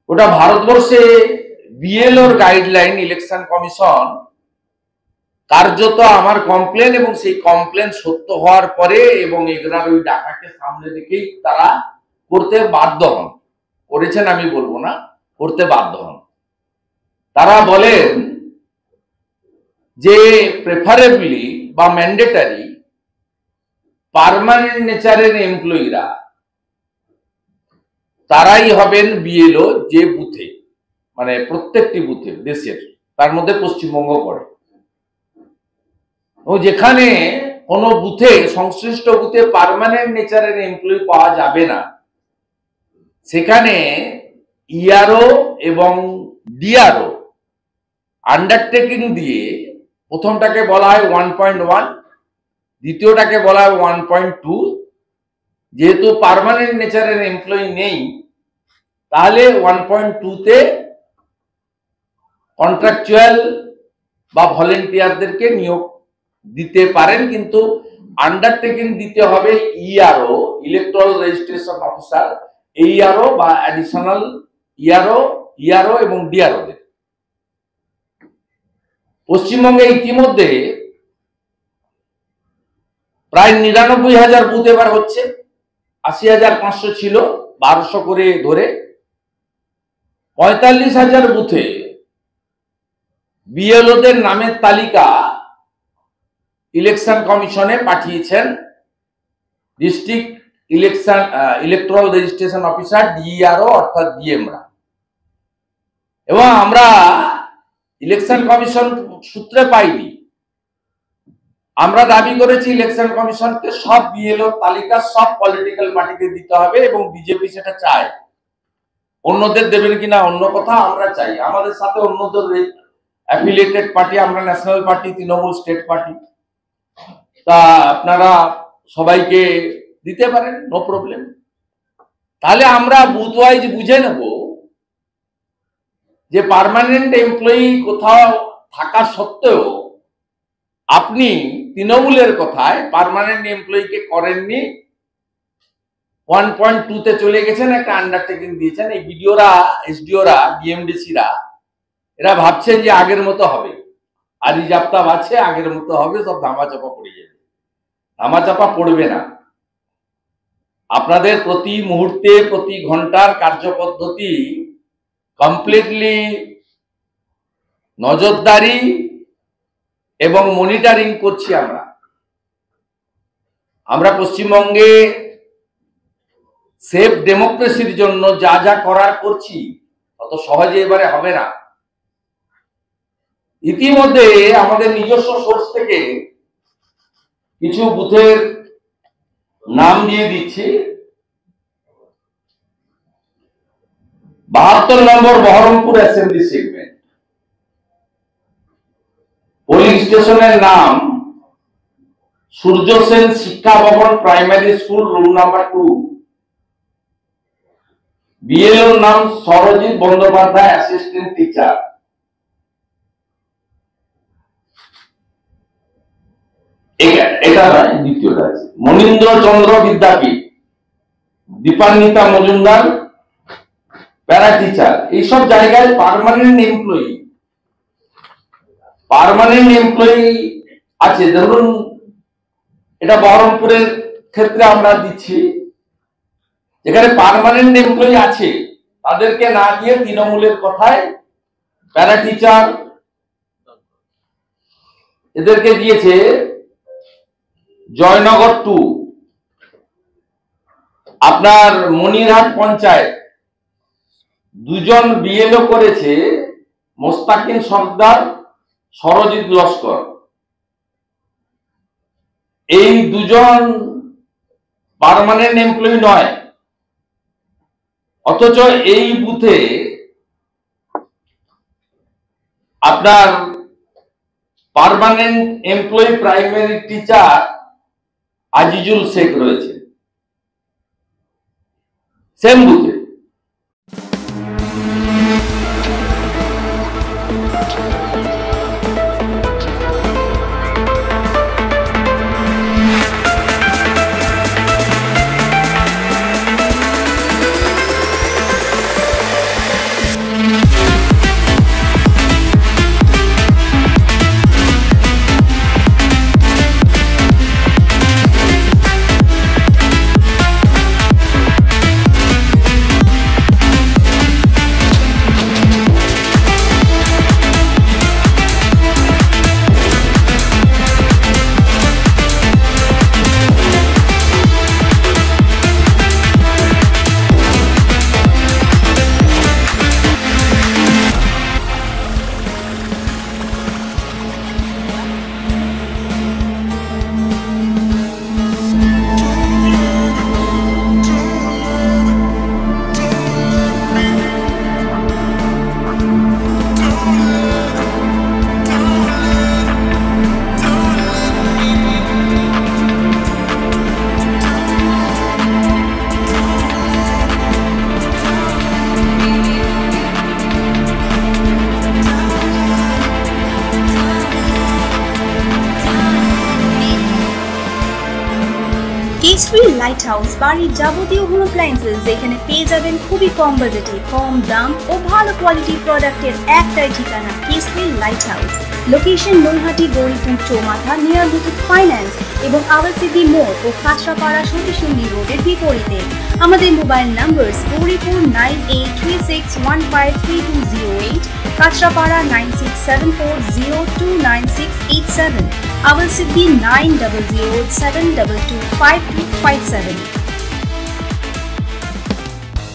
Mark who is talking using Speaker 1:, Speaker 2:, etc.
Speaker 1: গোটা ভারতবর্ষে বিএলওর guideline election commission কার্যত আমার কমপ্লেন এবং সেই কমপ্লেন সত্য হওয়ার পরে এবং 11ই ডাকাকে সামনে রেখেই তারা করতে বাধ্য হন। করেছেন আমি বলবো না, করতে বাধ্য হন। তারা বলেন যে প্রেফারেবলি বা ম্যান্ডেটারি পার্মানেন্ট নেচারের এমপ্লয়িরা তারাই হবেন বিএলও যে বুথে, মানে প্রত্যেকটি বুথে দেশের, তার মধ্যে পশ্চিমবঙ্গ পড়ে। ও যেখানে কোনো বুথে, সংশ্লিষ্ট বুথে পার্মানেন্ট নেচারের এমপ্লয়ি পাওয়া যাবে না, সেখানে ইআরও এবং ডিআরও আন্ডারটেকিং দিয়ে প্রথমটাকে বলা হয় 1.1, দ্বিতীয়টাকে বলা হয় 1.2। যেহেতু পার্মানেন্ট নেচারের এমপ্লয়ি নেই, তাহলে 1.2-তে কন্ট্রাকচুয়াল বা ভলেন্টিয়ারদেরকে নিয়োগ দিতে পারেন, কিন্তু আন্ডারটেকিং দিতে হবে ইআরও, ইলেকট্রাল রেজিস্ট্রেশন অফিসার, এইআরও বা অ্যাডিশনাল ইআরও এবং ডিআরওদের। পশ্চিমবঙ্গে ইতিমধ্যে প্রায় 99,000 বুথ এবার হচ্ছে, 80,500 ছিল, 1200 করে ধরে 45,000 বুথে বিএলওদের নামের তালিকা ইলেকশন কমিশনে পাঠিয়েছেন ডিস্ট্রিক্ট ইলেকট্রাল রেজিস্ট্রেশন অফিসার, ডিইআরও অর্থাৎ ডিএমরা। এবং আমরা ইলেকশন কমিশন সূত্রে পাইনি, আমরা দাবি করেছি ইলেকশন কমিশনকে সব বিএলও তালিকা সব পলিটিক্যাল পার্টিকে দিতে হবে এবং বিজেপি সেটা চায়। অন্যদের দেবেন কিনা অন্য কথা, আমরা চাই। আমাদের সাথে অন্যদের অ্যাফিলিয়েটেড পার্টি, আমরা national party, Trinamool state party, তা আপনারা সবাইকে দিতে পারেন, নো প্রবলেম। তাহলে আমরা বুথ ওয়াইজ বুঝে নেব যে পার্মানেন্ট এমপ্লয়ি কোথাও থাকা সত্ত্বেও আপনি তৃণমূলের কথায় পার্মানেন্ট এমপ্লয়িকে করেননি, 1.2-তে চলে গেছেন, একটা আন্ডারটেকিং দিয়েছেন। এই বিডিওরা, এসডিওরা, ডিএমডিসিরা এরা ভাবছেন যে আগের মতো হবে, আর রিজার্ভটা আছে, আগের মতো হবে, সব ধামাচাপা পড়ে যাবে। ধামাচাপা পড়বে না। আপনাদের প্রতি মুহূর্তে, প্রতি ঘন্টার কার্যপদ্ধতি কমপ্লিটলি নজরদারি এবং মনিটরিং করছি আমরা পশ্চিমবঙ্গে সেফ ডেমোক্রেসির জন্য যা যা করার করছি, অত সহজে এবারে হবে না। ইতিমধ্যে আমাদের নিজস্ব সোর্স থেকে কিছু বুথের নাম দিয়ে দিচ্ছি। 72 নম্বর বহরমপুর অ্যাসেম্বলি সেগমেন্ট, পোলিং স্টেশনের নাম সূর্য সেন শিক্ষা ভবন প্রাইমারি স্কুল, রুম নাম্বার 2। বিএলওর নাম সরজিৎ বন্দ্যোপাধ্যায়, অ্যাসিস্ট্যান্ট টিচার। এটা নয়, দ্বিতীয়টা আছে মনীন্দ্র চন্দ্র বিদ্যাপীঠ, দীপান্বিতা মজুমদার, প্যারা টিচার। এইসব জায়গায় পার্মানেন্ট এমপ্লয়ি আছে। ধরুন এটা বহরমপুরের ক্ষেত্রে আমরা দিচ্ছি, যেখানে পার্মানেন্ট এমপ্লয়ি আছে তাদেরকে না দিয়ে তৃণমূলের কথায় প্যারা টিচার এদেরকে দিয়েছে। জয়নগর 2, আপনার মনিরহাট পঞ্চায়েত 2 জন বিএলও করেছে, মোস্তাকিন সর্দার, সরজিৎ লস্কর। এই 2 জন পার্মানেন্ট এমপ্লয়ি নয়, অথচ এই বুথে আপনার permanent employee primary teacher Azizul Sheikh রয়েছে, সেম বুথে।
Speaker 2: কেসরি লাইট হাউস বাড়ির যাবতীয় হোম অ্যাপ্লায়েন্সেস যেখানে পেয়ে যাবেন খুবই কম বাজেটে কম দাম ও ভালো কোয়ালিটির প্রোডাক্টের একটাই ঠিকানা Kesari light house. Location Naihati Gouripur চৌমাথা নিয়ার মুথুট ফাইন্যান্স এবং আওয়াল সিটি মোড় ও কাঁচরাপাড়া সতীশুন্দি রোডের বিপরীতে। আমাদের মোবাইল নাম্বার 449836153208, কাঁচরাপাড়া 9674029687, আওয়াল সিটি 9007225257।